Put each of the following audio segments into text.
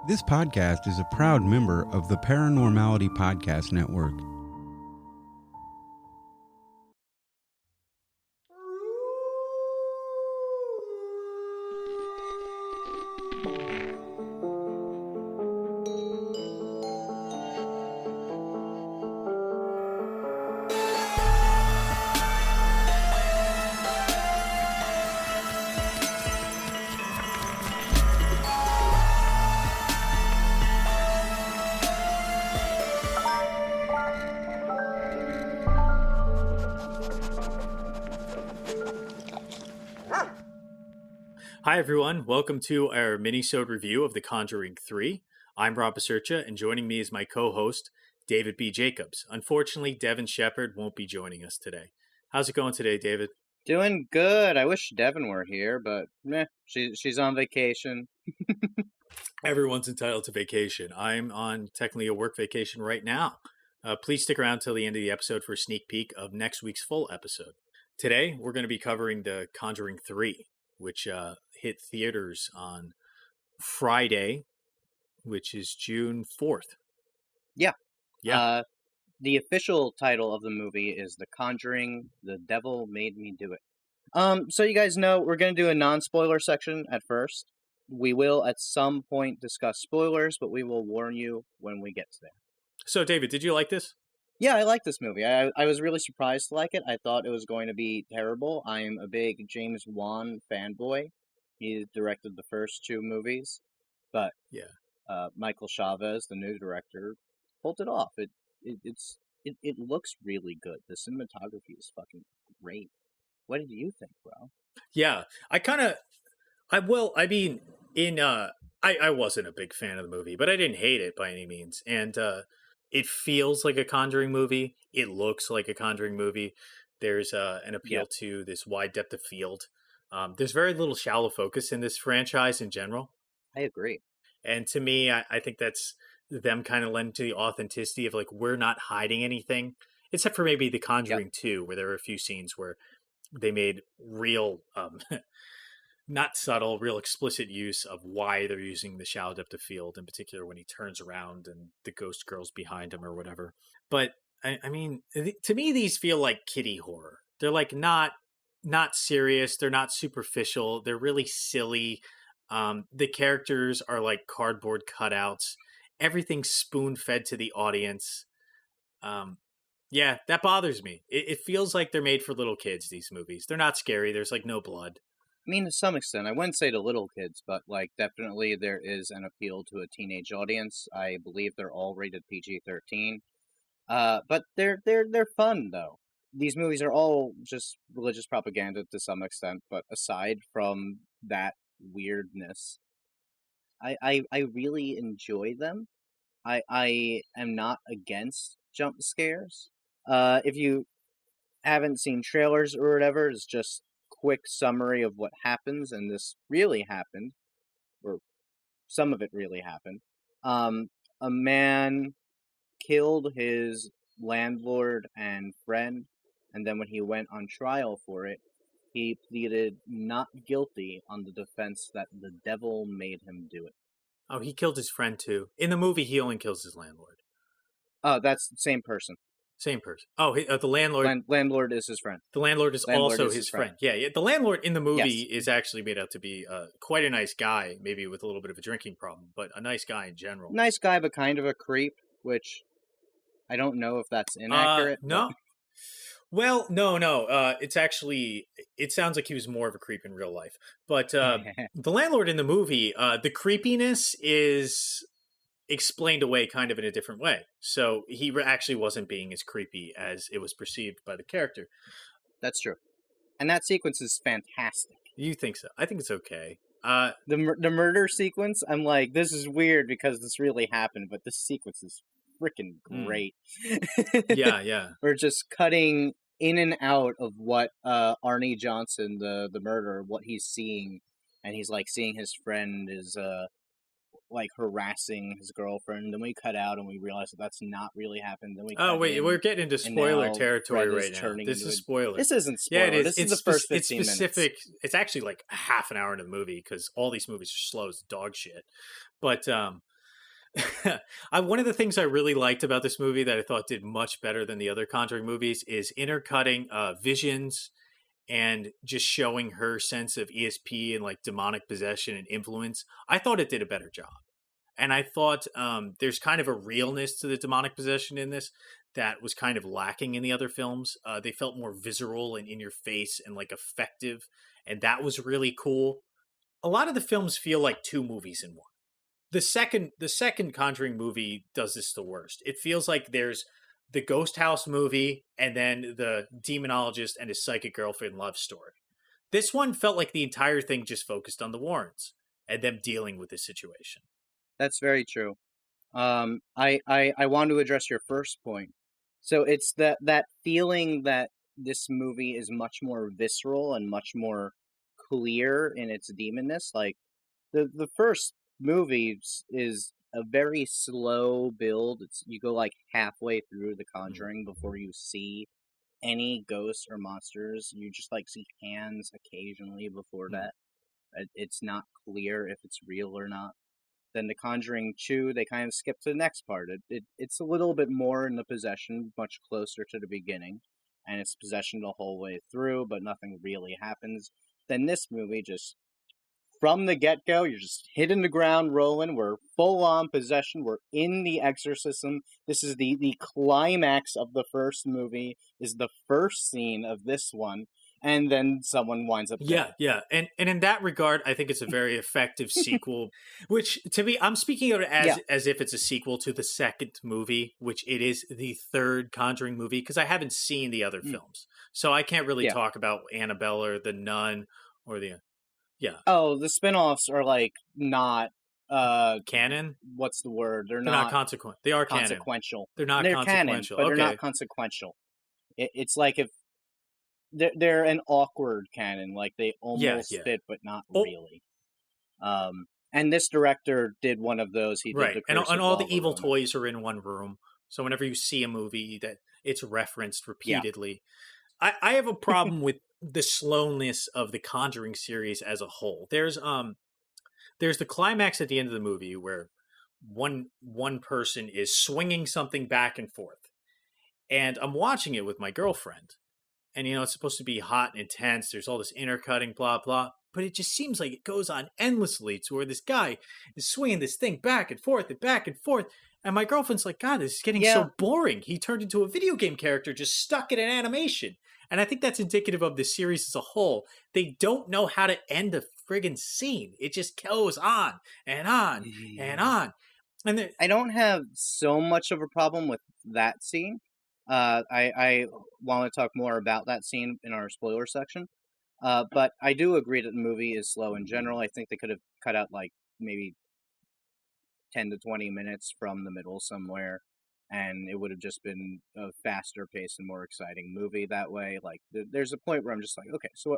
This podcast is a proud member of the Paranormality Podcast Network. Hi everyone, welcome to our minisode review of The Conjuring 3. I'm Rob Basercha, and joining me is my co-host, David B. Jacobs. Unfortunately, Devin Shepard won't be joining us today. How's it going today, David? Doing good. I wish Devin were here, but she's on vacation. Everyone's entitled to vacation. I'm on technically a work vacation right now. Please stick around till the end of the episode for a sneak peek of next week's full episode. Today, we're going to be covering The Conjuring 3. Which hit theaters on Friday, which is June 4th. Yeah. Yeah. The official title of the movie is The Conjuring, The Devil Made Me Do It. So you guys know we're going to do a non-spoiler section at first. We will at some point discuss spoilers, but we will warn you when we get to there. So, David, did you like this? Yeah, I like this movie. I was really surprised to like it. I thought it was going to be terrible. I am a big James Wan fanboy. He directed the first two movies, but Michael Chaves, the new director, pulled it off. It looks really good. The cinematography is fucking great. What did you think, bro? Yeah, I wasn't a big fan of the movie, but I didn't hate it by any means. And it feels like a Conjuring movie. It looks like a Conjuring movie. There's an appeal to this wide depth of field. There's very little shallow focus in this franchise in general. I agree. And to me, I think that's them kind of lend to the authenticity of like, we're not hiding anything, except for maybe The Conjuring 2, where there were a few scenes where they made real, not subtle, real explicit use of why they're using the shallow depth of field, in particular when he turns around and the ghost girl's behind him or whatever. But I mean, to me, these feel like kiddie horror. They're like not serious. They're not superficial. They're really silly. The characters are like cardboard cutouts. Everything's spoon fed to the audience. Yeah, that bothers me. It feels like they're made for little kids, these movies. They're not scary. There's like no blood. I mean, to some extent, I wouldn't say to little kids, but like definitely there is an appeal to a teenage audience. I believe they're all rated PG-13. But they're fun though. These movies are all just religious propaganda to some extent, but aside from that weirdness, I really enjoy them. I am not against jump scares. If you haven't seen trailers or whatever, it's just quick summary of what happens, and this really happened, or some of it really happened. A man killed his landlord and friend, and then when he went on trial for it, he pleaded not guilty on the defense that the devil made him do it. Oh, he killed his friend too. In the movie, he only kills his landlord. Oh, that's the same person. Same person. Oh, the landlord. Landlord is his friend. The landlord is also his friend. Yeah. The landlord in the movie is actually made out to be quite a nice guy, maybe with a little bit of a drinking problem, but a nice guy in general. Nice guy, but kind of a creep, which I don't know if that's inaccurate. No. Well, no. It's actually, it sounds like he was more of a creep in real life. But the landlord in the movie, the creepiness is explained away kind of in a different way. So he actually wasn't being as creepy as it was perceived by the character. That's true. And that sequence is fantastic. You think so? I think it's okay. The murder sequence, I'm like, this is weird because this really happened, but this sequence is freaking great. Yeah. We're just cutting in and out of what Arne Johnson, the murderer, what he's seeing. And he's like seeing his friend is like harassing his girlfriend. Then we cut out and we realize that that's not really happened. Then we we're getting into spoiler territory right now. This is spoiler. This isn't spoiler. Yeah, it is. This is the first 15 minutes. It's actually like a half an hour into the movie because all these movies are slow as dog shit. But One of the things I really liked about this movie that I thought did much better than the other Conjuring movies is intercutting visions and just showing her sense of ESP and like demonic possession and influence. I thought it did a better job. And I thought there's kind of a realness to the demonic possession in this that was kind of lacking in the other films. They felt more visceral and in your face and like effective. And that was really cool. A lot of the films feel like two movies in one. The second Conjuring movie does this the worst. It feels like there's the ghost house movie and then the demonologist and his psychic girlfriend love story. This one felt like the entire thing just focused on the Warrens and them dealing with this situation. That's very true. I want to address your first point. So it's that feeling that this movie is much more visceral and much more clear in its demonness. Like the first movie is a very slow build. You go like halfway through The Conjuring before you see any ghosts or monsters. You just like see hands occasionally before that. It's not clear if it's real or not. Then The Conjuring 2, they kind of skip to the next part. It's a little bit more in the possession, much closer to the beginning, and it's possession the whole way through, but nothing really happens. Then this movie just, from the get-go, you're just hitting the ground rolling. We're full-on possession. We're in the exorcism. This is the climax of the first movie, is the first scene of this one. And then someone winds up dead. Yeah. And in that regard, I think it's a very effective sequel, which to me, I'm speaking of it as if it's a sequel to the second movie, which it is the third Conjuring movie, because I haven't seen the other films. So I can't really talk about Annabelle or The Nun or the... Yeah. Oh, the spinoffs are like not... canon? What's the word? They're not consequential. They are consequential. They're not consequential. Canon, but they're not consequential. It's like if... They're an awkward canon, like they almost fit, but not really. And this director did one of those. He did the and all the evil toys are in one room. So whenever you see a movie, that it's referenced repeatedly. Yeah. I have a problem with the slowness of the Conjuring series as a whole. There's the climax at the end of the movie where one person is swinging something back and forth, and I'm watching it with my girlfriend. And, it's supposed to be hot and intense. There's all this intercutting, blah, blah. But it just seems like it goes on endlessly to where this guy is swinging this thing back and forth and back and forth. And my girlfriend's like, God, this is getting so boring. He turned into a video game character just stuck in an animation. And I think that's indicative of the series as a whole. They don't know how to end a friggin' scene. It just goes on and on and on. And I don't have so much of a problem with that scene. I want to talk more about that scene in our spoiler section. But I do agree that the movie is slow in general. I think they could have cut out like maybe 10 to 20 minutes from the middle somewhere, and it would have just been a faster paced and more exciting movie that way. Like there's a point where I'm just like, okay, so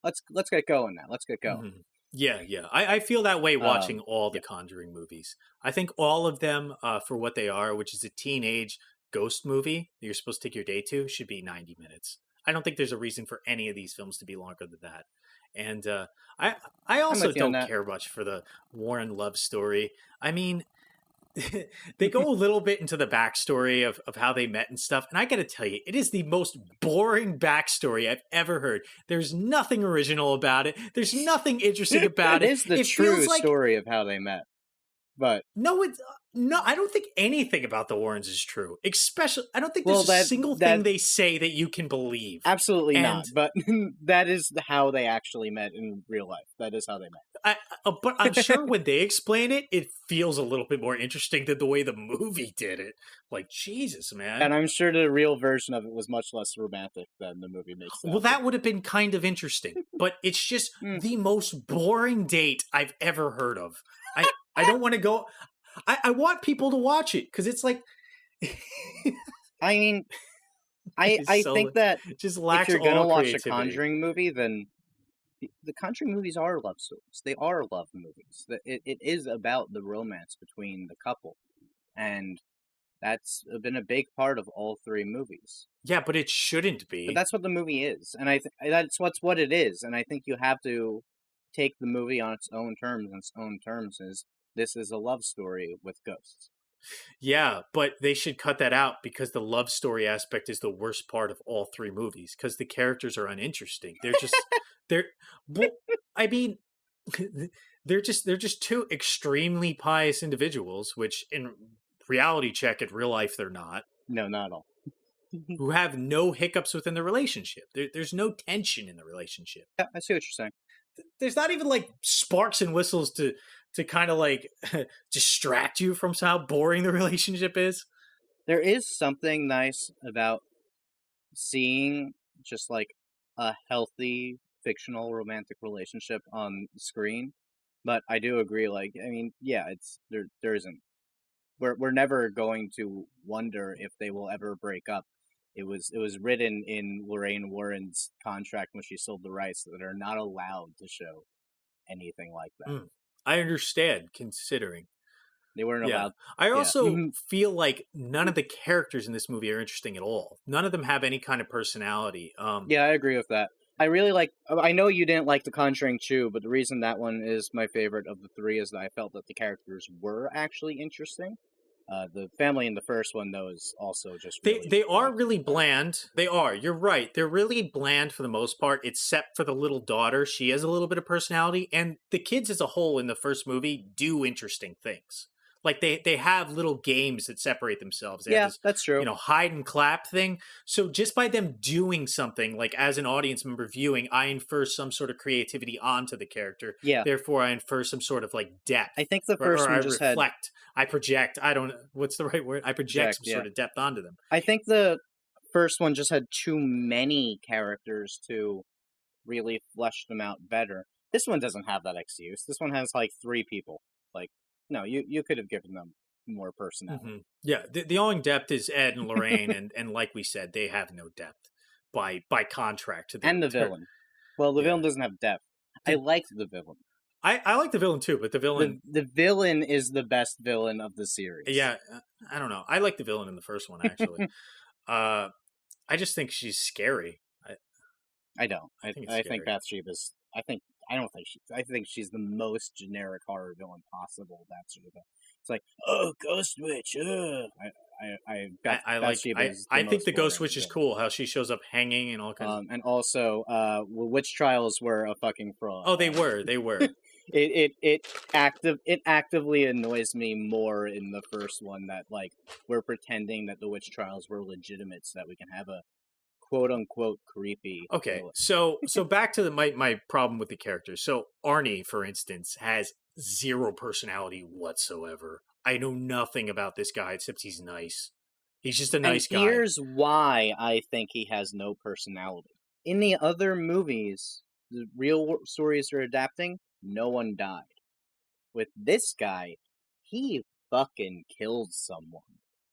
let's get going now. Let's get going. Mm-hmm. Yeah. I feel that way watching all the Conjuring movies. I think all of them, for what they are, which is a teenage ghost movie that you're supposed to take your day to, should be 90 minutes. I don't think there's a reason for any of these films to be longer than that. And I also don't care much for the Warren love story. I mean, they go a little bit into the backstory of how they met and stuff. And I got to tell you, it is the most boring backstory I've ever heard. There's nothing original about it. There's nothing interesting about it. It is the true story of how they met. But no, I don't think anything about the Warrens is true. Especially, I don't think there's a single thing they say that you can believe. Absolutely not. But that is how they actually met in real life. That is how they met. But I'm sure when they explain it, it feels a little bit more interesting than the way the movie did it. Like, Jesus, man. And I'm sure the real version of it was much less romantic than the movie makes it. Well, that would have been kind of interesting. But it's just the most boring date I've ever heard of. I don't want to go... I want people to watch it, because it's like... I mean, I think that just lacks if you're going to watch creativity. a Conjuring movie, then the Conjuring movies are love stories. They are love movies. It is about the romance between the couple. And that's been a big part of all three movies. Yeah, but it shouldn't be. But that's what the movie is. And that's what it is. And I think you have to take the movie on its own terms, is This is a love story with ghosts. Yeah, but they should cut that out because the love story aspect is the worst part of all three movies because the characters are uninteresting. They're well, I mean, they're just two extremely pious individuals, which in reality check in real life they're not, No, not at all. who have no hiccups within the relationship. There's no tension in the relationship. Yeah, I see what you're saying. There's not even like sparks and whistles to kind of like distract you from how boring the relationship is. There is something nice about seeing just like a healthy fictional romantic relationship on screen, but I do agree. Like, I mean, yeah, it's there isn't. We're never going to wonder if they will ever break up. It was written in Lorraine Warren's contract when she sold the rights that are not allowed to show anything like that. I understand, considering. They weren't allowed. I also Mhm. feel like none of the characters in this movie are interesting at all. None of them have any kind of personality. Yeah, I agree with that. I really like. I know you didn't like The Conjuring 2, but the reason that one is my favorite of the three is that I felt that the characters were actually interesting. The family in the first one, though, is also just really They are really bland. They are. You're right. They're really bland for the most part, except for the little daughter. She has a little bit of personality, and the kids as a whole in the first movie do interesting things. Like they have little games that separate themselves. They have Yeah, this, that's true. hide and clap thing. So just by them doing something, like as an audience member viewing, I infer some sort of creativity onto the character. Yeah. Therefore, I infer some sort of like depth. I think the Or first I one just had. reflect. I project. I don't. What's the right word? I project some Yeah. sort of depth onto them. I think the first one just had too many characters to really flesh them out better. This one doesn't have that excuse. This one has like 3 people. Like, no, you could have given them more personality. Mm-hmm. Yeah, the only depth is Ed and Lorraine, and like we said, they have no depth by contract to them. And the villain. Well, the villain doesn't have depth. I liked the villain. I like the villain too, but the villain The villain is the best villain of the series. Yeah, I don't know. I like the villain in the first one actually. I just think she's scary. I don't. I think it's think scary. Bathsheba's. I think she's the most generic horror villain possible. Bathsheba. It's like, oh, Ghost Witch. I think the Ghost Witch is cool. How she shows up hanging and all kinds. And also, Witch Trials were a fucking fraud. Oh, they were. They were. It actively annoys me more in the first one that like we're pretending that the Witch Trials were legitimate so that we can have a quote unquote creepy. Okay, villain. so back to my problem with the characters. So Arnie, for instance, has zero personality whatsoever. I know nothing about this guy except he's nice. He's just a nice guy. Here's why I think he has no personality. In the other movies, the real stories are adapting, no one died. With this guy, he fucking killed someone.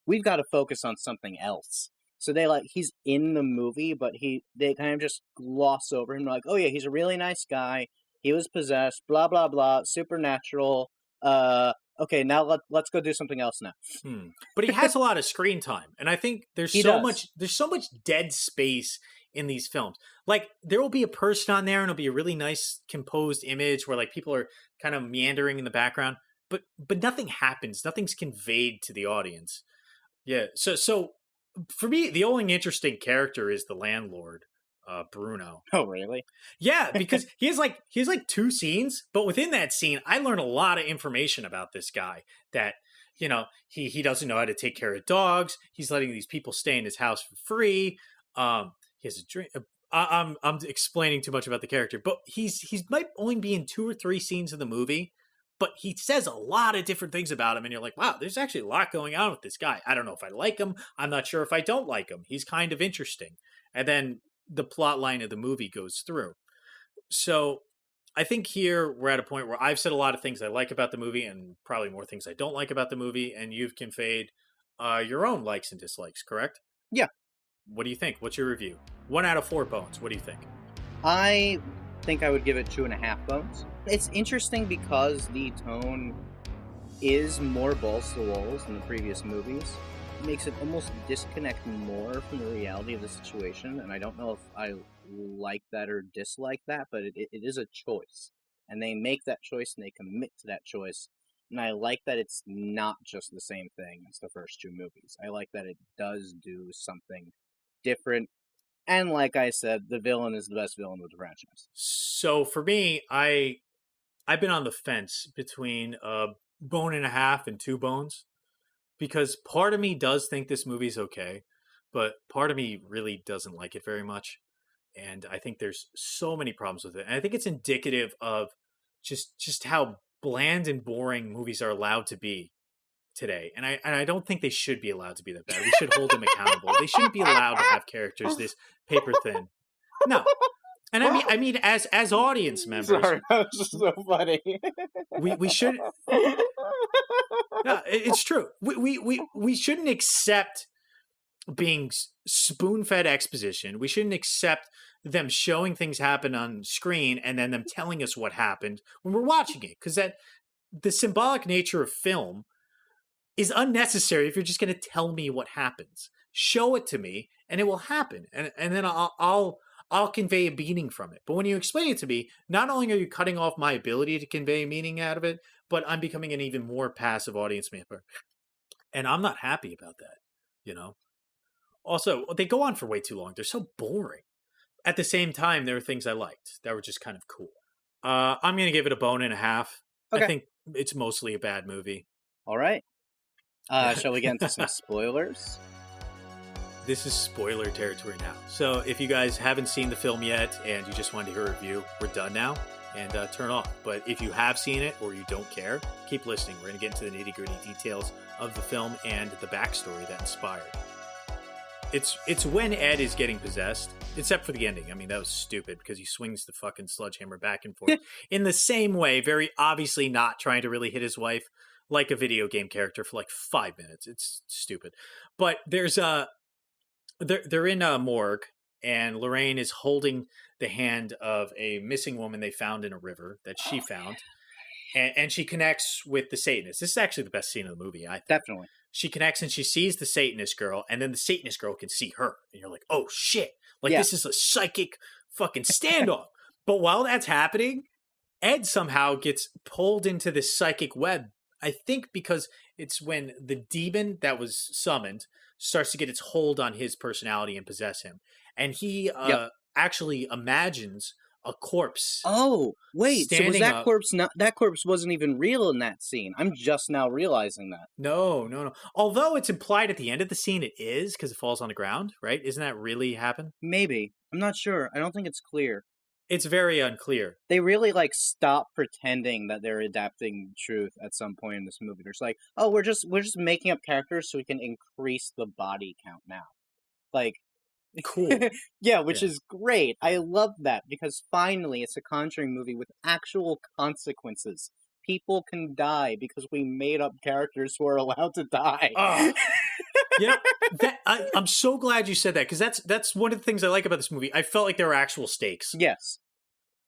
We've got to focus on something else. So he's in the movie, but they kind of just gloss over him. Like, oh yeah, he's a really nice guy. He was possessed, blah, blah, blah, supernatural. Okay, now let's go do something else now. But he has a lot of screen time. And I think there's so much dead space in these films. Like, there will be a person on there and it'll be a really nice composed image where like people are kind of meandering in the background. But nothing happens. Nothing's conveyed to the audience. Yeah, so for me, the only interesting character is the landlord, Bruno. Oh, really? Yeah, because he has like 2 scenes, but within that scene, I learn a lot of information about this guy. That he doesn't know how to take care of dogs. He's letting these people stay in his house for free. He has a drink. I'm explaining too much about the character, but he might only be in 2 or 3 scenes of the movie. But he says a lot of different things about him, and you're like, wow, there's actually a lot going on with this guy. I don't know if I like him. I'm not sure if I don't like him. He's kind of interesting. And then the plot line of the movie goes through. So I think here we're at a point where I've said a lot of things I like about the movie and probably more things I don't like about the movie, and you've conveyed your own likes and dislikes, correct? Yeah. What do you think? What's your review? 1 out of 4 bones. What do you think? I think I would give it 2.5 bones. It's interesting because the tone is more balls to the walls than the previous movies. It makes it almost disconnect more from the reality of the situation, and I don't know if I like that or dislike that, but it is a choice. And they make that choice and they commit to that choice, And I like that it's not just the same thing as the first two movies. I like that it does do something different. And like I said, the villain is the best villain of the franchise. So for me, I've been on the fence between a bone and a half and 2 bones, because part of me does think this movie's okay, but part of me really doesn't like it very much. And I think there's so many problems with it. And I think it's indicative of just how bland and boring movies are allowed to be today. And I don't think they should be allowed to be that bad. We should hold them accountable. They shouldn't be allowed to have characters this paper thin. No. And I mean as audience members, Sorry, that was just so funny. we should. No, it's true. We shouldn't accept being spoon-fed exposition. We shouldn't accept them showing things happen on screen and then them telling us what happened when we're watching it, because that the symbolic nature of film is unnecessary if you're just going to tell me what happens. Show it to me and it will happen, and then I'll convey a meaning from it. But when you explain it to me, not only are you cutting off my ability to convey meaning out of it, but I'm becoming an even more passive audience member. And I'm not happy about that, you know? Also, they go on for way too long. They're so boring. At the same time, there were things I liked that were just kind of cool. I'm going to give it a bone and a half. Okay. I think it's mostly a bad movie. All right. Shall we get into some spoilers? This is spoiler territory now. So if you guys haven't seen the film yet and you just wanted to hear a review, we're done now, and turn off. But if you have seen it or you don't care, keep listening. We're going to get into the nitty-gritty details of the film and the backstory that inspired. It's when Ed is getting possessed, except for the ending. I mean, that was stupid because he swings the fucking sledgehammer back and forth in the same way, very obviously not trying to really hit his wife like a video game character for like 5 minutes. It's stupid. But there's they're in a morgue, and Lorraine is holding the hand of a missing woman they found in a river that she found. And she connects with the Satanist. This is actually the best scene of the movie, I think. Definitely. She connects and she sees the Satanist girl, and then the Satanist girl can see her. And you're like, oh shit. Like, Yeah. This is a psychic fucking standoff. But while that's happening, Ed somehow gets pulled into this psychic web. I think because it's when the demon that was summoned starts to get its hold on his personality and possess him. And he actually imagines a corpse. Oh, wait, so was standing that up. corpse not... That corpse wasn't even real in that scene. I'm just now realizing that. No. Although it's implied at the end of the scene it is, because it falls on the ground, right? Isn't that really happen? Maybe. I'm not sure. I don't think it's clear. It's very unclear. They really, like, stop pretending that they're adapting truth at some point in this movie. There's like, oh, we're just making up characters so we can increase the body count now. Like, Cool. yeah, which is great. I love that, because finally it's a Conjuring movie with actual consequences. People can die because we made up characters who are allowed to die. Yeah, I'm so glad you said that, because that's one of the things I like about this movie. I felt like there were actual stakes. Yes.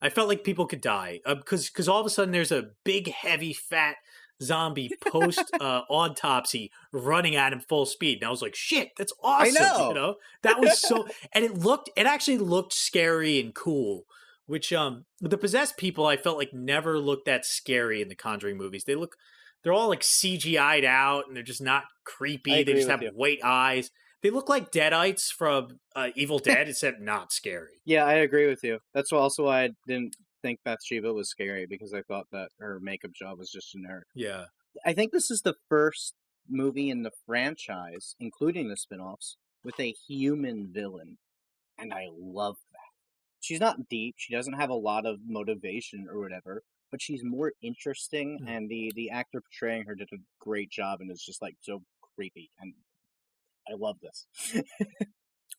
I felt like people could die, because all of a sudden there's a big, heavy, fat zombie post autopsy running at him full speed, and I was like, shit, that's awesome. I know. You know, that was so, and it actually looked scary and cool. Which the possessed people I felt like never looked that scary in the Conjuring movies. They're all like CGI'd out, and they're just not creepy. They just have white eyes. They look like Deadites from Evil Dead, except not scary. Yeah, I agree with you. That's also why I didn't think Bathsheba was scary, because I thought that her makeup job was just generic. Yeah. I think this is the first movie in the franchise, including the spin-offs, with a human villain. And I love that. She's not deep, she doesn't have a lot of motivation or whatever, but she's more interesting, and the actor portraying her did a great job, and is just like so creepy, and I love this.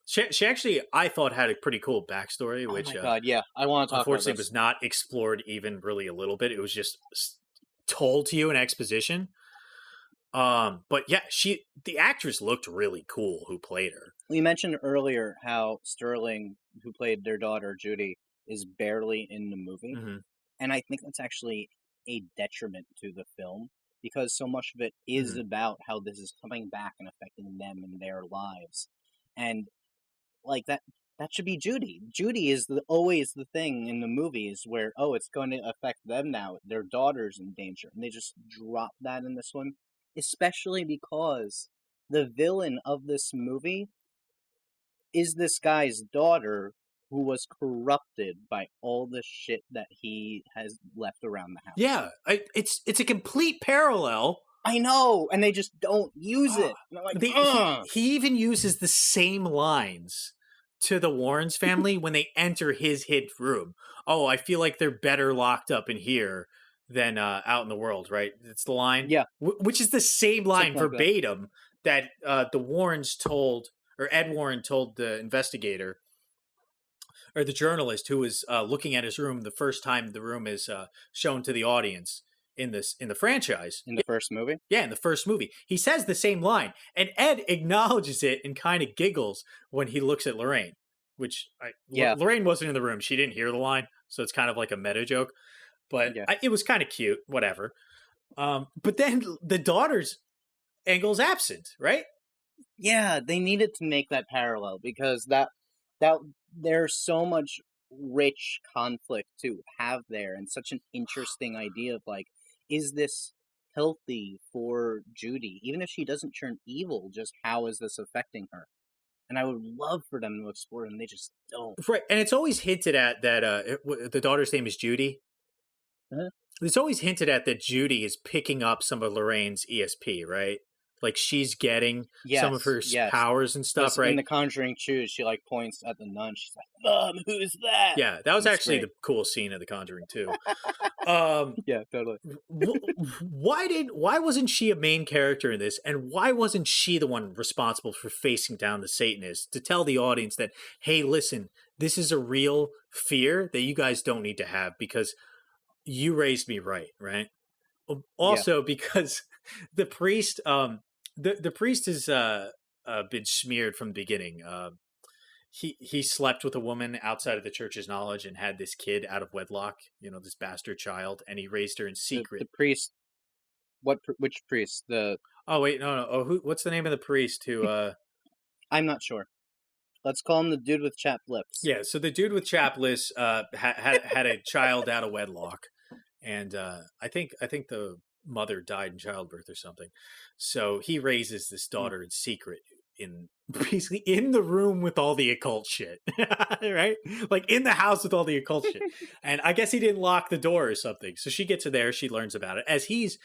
She actually, I thought, had a pretty cool backstory, which oh my God, yeah, I want to talk about unfortunately this. was not explored even really a little bit. It was just told to you in exposition. But yeah, the actress looked really cool who played her. We mentioned earlier how Sterling, who played their daughter Judy, is barely in the movie, and I think that's actually a detriment to the film, because so much of it is about how this is coming back and affecting them and their lives. And like that, that should be Judy. Judy is always the thing in the movies where, oh, it's going to affect them now. Their daughter's in danger. And they just drop that in this one. Especially because the villain of this movie is this guy's daughter who was corrupted by all the shit that he has left around the house. Yeah, it's a complete parallel. I know, and they just don't use it. And I'm like, he even uses the same lines to the Warrens family when they enter his hid room. Oh, I feel like they're better locked up in here than out in the world, right? It's the line. Yeah. Which is the same line Something like verbatim that the Warrens told, or Ed Warren told the investigator, or the journalist who was looking at his room the first time the room is shown to the audience in the franchise. In the first movie? Yeah, in the first movie. He says the same line, and Ed acknowledges it and kind of giggles when he looks at Lorraine, Lorraine wasn't in the room. She didn't hear the line, so it's kind of like a meta joke, but it was kind of cute, whatever. But then the daughter's angle is absent, right? Yeah, they needed to make that parallel because that there's so much rich conflict to have there, and such an interesting idea of like, is this healthy for Judy? Even if she doesn't turn evil, just how is this affecting her? And I would love for them to explore it, and they just don't. Right, and it's always hinted at that the daughter's name is Judy. Uh-huh. It's always hinted at that Judy is picking up some of Lorraine's ESP, right? Like she's getting some of her powers and stuff, right? In the Conjuring 2, she like points at the nun. She's like, "Mom, who's that?" Yeah, that was actually the cool scene of the Conjuring 2. Yeah, totally. Why wasn't she a main character in this, and why wasn't she the one responsible for facing down the Satanists to tell the audience that, hey, listen, this is a real fear that you guys don't need to have because you raised me right? Also, because the priest, the priest has been smeared from the beginning. He slept with a woman outside of the church's knowledge and had this kid out of wedlock, this bastard child, and he raised her in secret. The priest, which priest? Oh wait, no. Oh, what's the name of the priest who? I'm not sure. Let's call him the dude with chapped lips. Yeah, so the dude with chapped lips had a child out of wedlock, and I think the mother died in childbirth or something. So he raises this daughter in secret, basically in the room with all the occult shit, right? Like in the house with all the occult shit. And I guess he didn't lock the door or something. So she gets in there, she learns about it as he's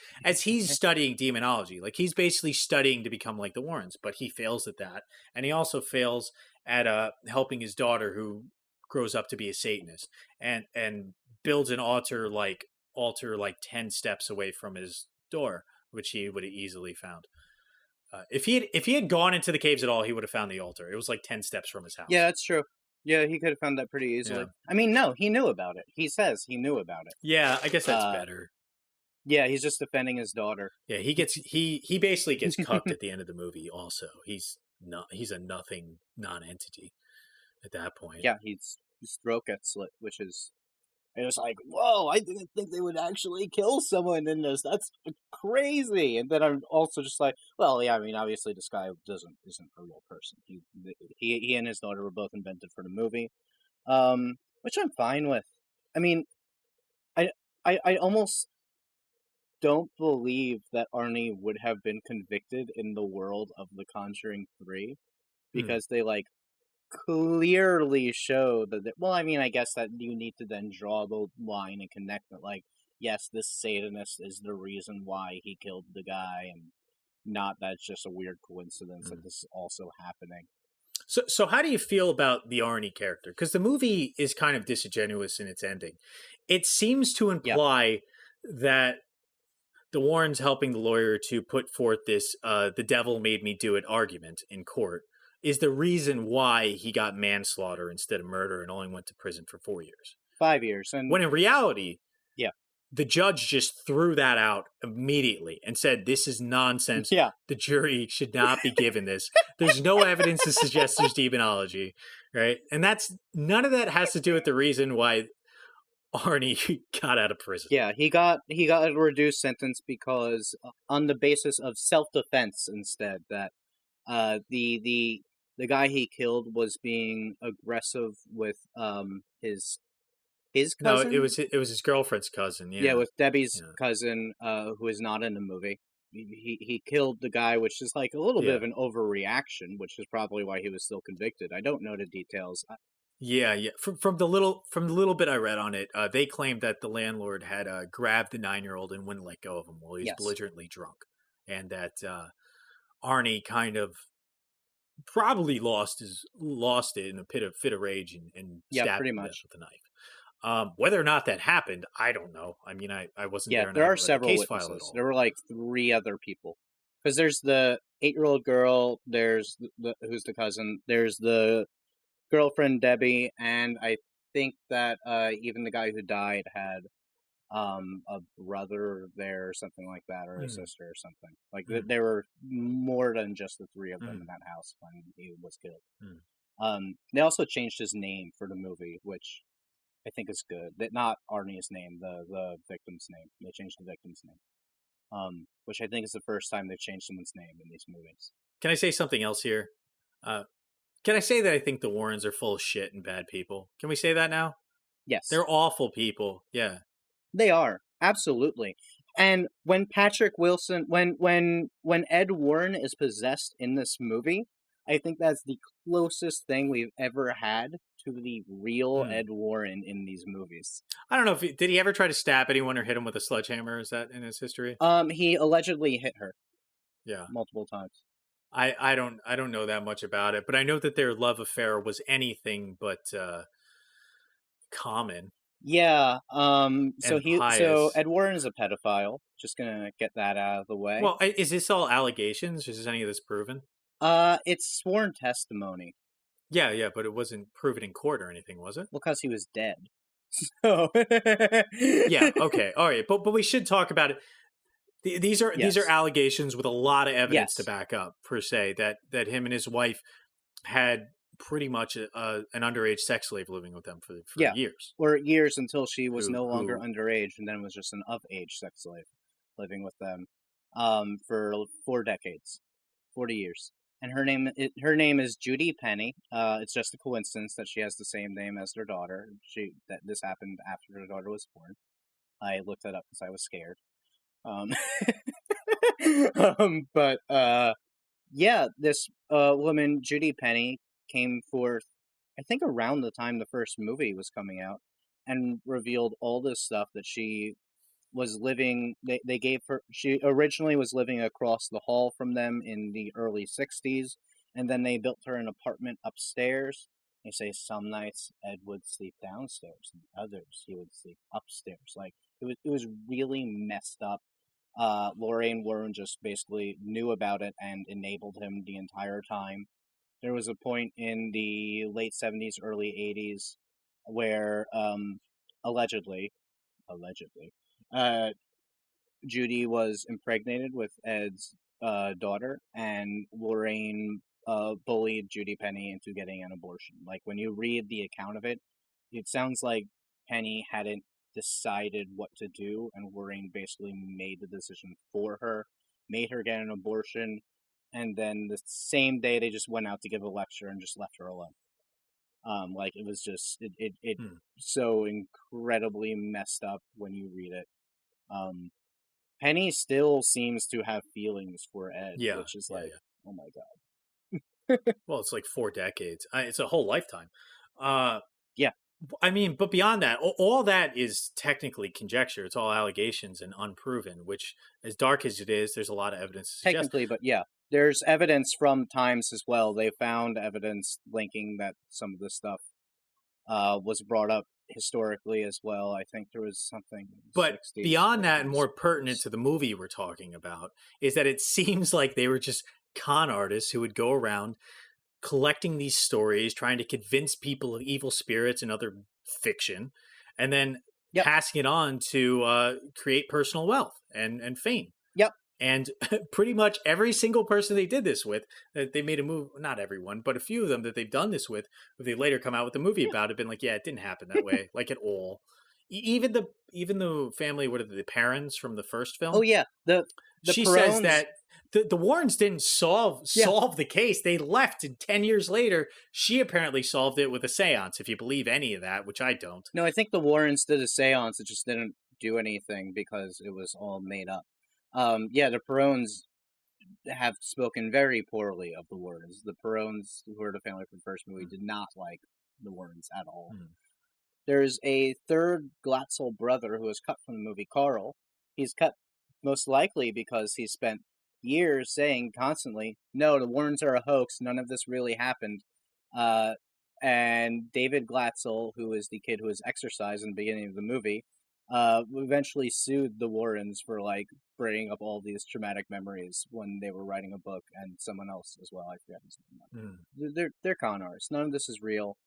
studying demonology. Like he's basically studying to become like the Warrens, but he fails at that. And he also fails at helping his daughter, who grows up to be a Satanist, and builds an altar like 10 steps away from his door, which he would have easily found. If he had gone into the caves at all, he would have found the altar. It was like 10 steps from his house. Yeah, that's true. Yeah, he could have found that pretty easily. Yeah. I mean, no, he knew about it. He says he knew about it. Yeah, I guess that's better. Yeah, he's just defending his daughter. Yeah, he basically gets cucked at the end of the movie. Also, he's a nothing non-entity at that point. Yeah, his throat gets slit, which is. It was like, whoa, I didn't think they would actually kill someone in this. That's crazy. And then I'm also just like, well, yeah, I mean, obviously this guy isn't a real person. He and his daughter were both invented for the movie, which I'm fine with. I mean, I almost don't believe that Arne would have been convicted in the world of The Conjuring 3 because they, like, clearly show that, well, I mean, I guess that you need to then draw the line and connect it. Like, yes, this Satanist is the reason why he killed the guy, and not that's just a weird coincidence that this is also happening. So how do you feel about the Arne character? Because the movie is kind of disingenuous in its ending. It seems to imply that the Warrens helping the lawyer to put forth this the devil made me do it argument in court is the reason why he got manslaughter instead of murder and only went to prison for 4 years. 5 years. And when in reality, the judge just threw that out immediately and said, this is nonsense. Yeah. The jury should not be given this. There's no evidence to suggest there's demonology, right? And none of that has to do with the reason why Arne got out of prison. Yeah, he got a reduced sentence because on the basis of self-defense instead, that the the guy he killed was being aggressive with his No, cousin. it was his girlfriend's cousin. Yeah, with Debbie's Yeah. cousin, who is not in the movie. He killed the guy, which is like a little bit Yeah. of an overreaction, which is probably why he was still convicted. I don't know the details. Yeah. From the little bit I read on it, they claimed that the landlord had grabbed the 9-year-old and wouldn't let go of him while he was Yes. belligerently drunk, and that Arnie kind of probably lost it in a fit of rage and stabbed pretty him to death much. with a knife. Whether or not that happened, I don't know. I mean, I wasn't there. And There I are haven't read the several case file at witnesses. all. There were like 3 other people. Because there's the 8-year-old girl, there's who's the cousin, there's the girlfriend Debbie, and I think that even the guy who died had a brother there or something like that, or a sister or something. Like there were more than just the 3 of them in that house when he was killed. They also changed his name for the movie, which I think is good. That not Arnie's name, the victim's name. They changed the victim's name, which I think is the first time they've changed someone's name in these movies. Can I say something else here? Can I say that I think the Warrens are full of shit and bad people? Can we say that now? Yes, They're awful people. Yeah. they are, absolutely. And when Patrick Wilson, when Ed Warren is possessed in this movie, I think that's the closest thing we've ever had to the real Ed Warren in these movies. I don't know if did he ever try to stab anyone or hit him with a sledgehammer? Is that in his history? He allegedly hit her. Yeah, multiple times. I don't know that much about it, but I know that their love affair was anything but common. Yeah. So pious. Ed Warren is a pedophile. Just gonna get that out of the way. Well, is this all allegations? Is any of this proven? It's sworn testimony. Yeah, but it wasn't proven in court or anything, was it? Well, because he was dead. So. Yeah. Okay. All right. But we should talk about it. These are allegations with a lot of evidence to back up, per se, that him and his wife had pretty much an underage sex slave living with them for years. Or years until she was no longer underage, and then was just an of-age sex slave living with them for 4 decades, 40 years. And her name is Judy Penny. It's just a coincidence that she has the same name as their daughter. This happened after their daughter was born. I looked that up because I was scared. This woman, Judy Penny, came forth, I think around the time the first movie was coming out, and revealed all this stuff that she was living. They gave her. She originally was living across the hall from them in the early 60s, and then they built her an apartment upstairs. They say some nights Ed would sleep downstairs, and others he would sleep upstairs. Like it was really messed up. Lorraine Warren just basically knew about it and enabled him the entire time. There was a point in the late 70s, early 80s where allegedly, Judy was impregnated with Ed's daughter, and Lorraine bullied Judy Penny into getting an abortion. Like, when you read the account of it, it sounds like Penny hadn't decided what to do, and Lorraine basically made the decision for her, made her get an abortion, and then the same day they just went out to give a lecture and just left her alone. Like, it was just so incredibly messed up when you read it. Penny still seems to have feelings for Ed, which is oh my god. Well, it's like 4 decades. It's a whole lifetime. Yeah. I mean, but beyond that, all that is technically conjecture. It's all allegations and unproven, which, as dark as it is, there's a lot of evidence to suggest. Technically, but yeah. There's evidence from times as well. They found evidence linking that some of this stuff was brought up historically as well. I think there was something. But 60s, beyond 50s, that, and more pertinent to the movie we're talking about, is that it seems like they were just con artists who would go around collecting these stories, trying to convince people of evil spirits and other fiction, and then passing it on to create personal wealth and fame. Yep. And pretty much every single person they did this with, that they made a movie, not everyone, but a few of them that they've done this with, they later come out with a movie about it, been like, yeah, it didn't happen that way, like at all. Even the family, what are the parents from the first film? Oh yeah, she Perones... says that the Warrens didn't solve the case. They left, and 10 years later, she apparently solved it with a seance, if you believe any of that, which I don't. No, I think the Warrens did a seance. It just didn't do anything because it was all made up. The Perones have spoken very poorly of the Warrens. The Perones, who were the family from the first movie, did not like the Warrens at all. There's a third Glatzel brother who was cut from the movie, Carl. He's cut most likely because he spent years saying constantly, no, the Warrens are a hoax, none of this really happened. And David Glatzel, who is the kid who was exorcised in the beginning of the movie, eventually sued the Warrens for bringing up all these traumatic memories when they were writing a book, and someone else as well. I forget his name. They're con artists. None of this is real,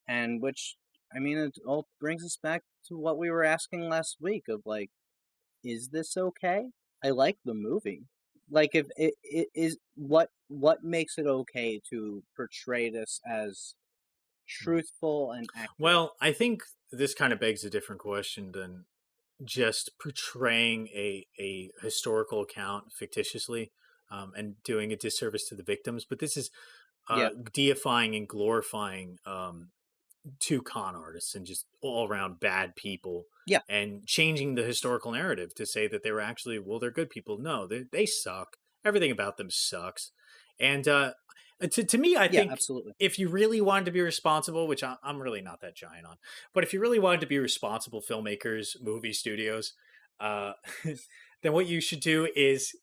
and it all brings us back to what we were asking last week of is this okay? I like the movie. If it is what makes it okay to portray this as truthful and accurate? Well, I think this kind of begs a different question than just portraying a historical account fictitiously and doing a disservice to the victims. But this is deifying and glorifying two con artists and just all around bad people. Yeah. And changing the historical narrative to say that they were actually, they're good people. No, they suck. Everything about them sucks. And to me, I think absolutely. If you really wanted to be responsible, which I'm really not that giant on, but if you really wanted to be responsible filmmakers, movie studios, then what you should do is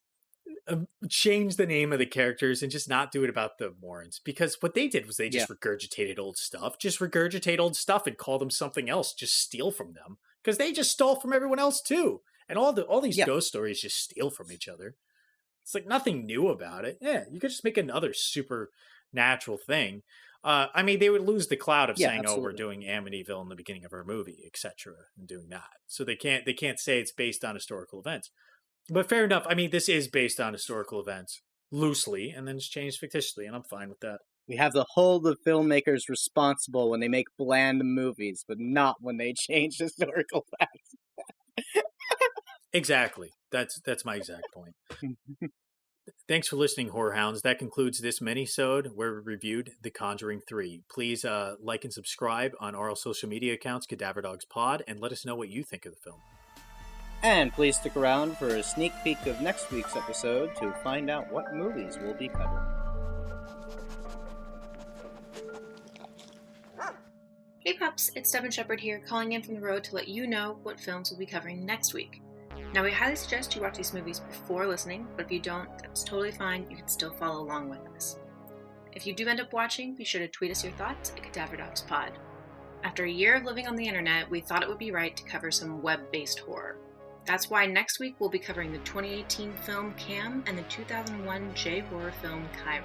change the name of the characters and just not do it about the Warrens. Because what they did was they just regurgitated old stuff. Just regurgitate old stuff and call them something else. Just steal from them. Because they just stole from everyone else too. And all these ghost stories just steal from each other. It's nothing new about it. Yeah, you could just make another supernatural thing. They would lose the cloud of saying, absolutely. "Oh, we're doing Amityville in the beginning of our movie, etc." and doing that. So they can't say it's based on historical events. But fair enough. This is based on historical events loosely, and then it's changed fictitiously, and I'm fine with that. We have to hold the filmmakers responsible when they make bland movies, but not when they change historical facts. Exactly. That's my exact point. Thanks for listening, Horror Hounds. That concludes this minisode where we reviewed The Conjuring 3. Please like and subscribe on our social media accounts, Cadaver Dogs Pod, and let us know what you think of the film. And please stick around for a sneak peek of next week's episode to find out what movies we'll be covering. Hey pups, it's Devin Shepherd here, calling in from the road to let you know what films we'll be covering next week. Now, we highly suggest you watch these movies before listening, but if you don't, that's totally fine. You can still follow along with us. If you do end up watching, be sure to tweet us your thoughts at Cadaver Dogs Pod. After a year of living on the internet, we thought it would be right to cover some web-based horror. That's why next week we'll be covering the 2018 film Cam and the 2001 J-horror film Cairo.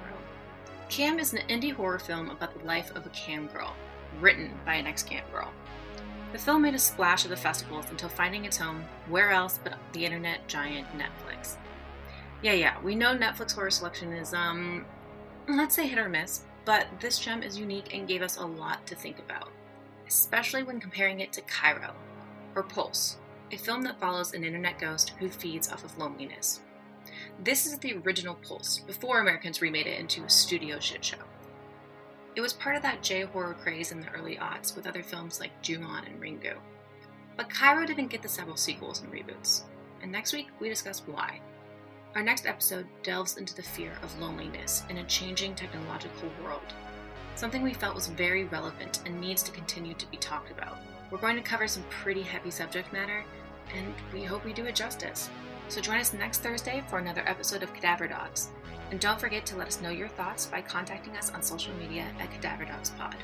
Cam is an indie horror film about the life of a cam girl, written by an ex-cam girl. The film made a splash at the festivals until finding its home where else but the internet giant Netflix. Yeah, we know Netflix horror selection is, let's say hit or miss, but this gem is unique and gave us a lot to think about, especially when comparing it to Cairo, or Pulse, a film that follows an internet ghost who feeds off of loneliness. This is the original Pulse, before Americans remade it into a studio shit show. It was part of that J-horror craze in the early aughts with other films like Ju-on and Ringu. But Cairo didn't get the several sequels and reboots, and next week we discuss why. Our next episode delves into the fear of loneliness in a changing technological world, something we felt was very relevant and needs to continue to be talked about. We're going to cover some pretty heavy subject matter, and we hope we do it justice. So join us next Thursday for another episode of Cadaver Dogs. And don't forget to let us know your thoughts by contacting us on social media at Cadaver Dogs Pod.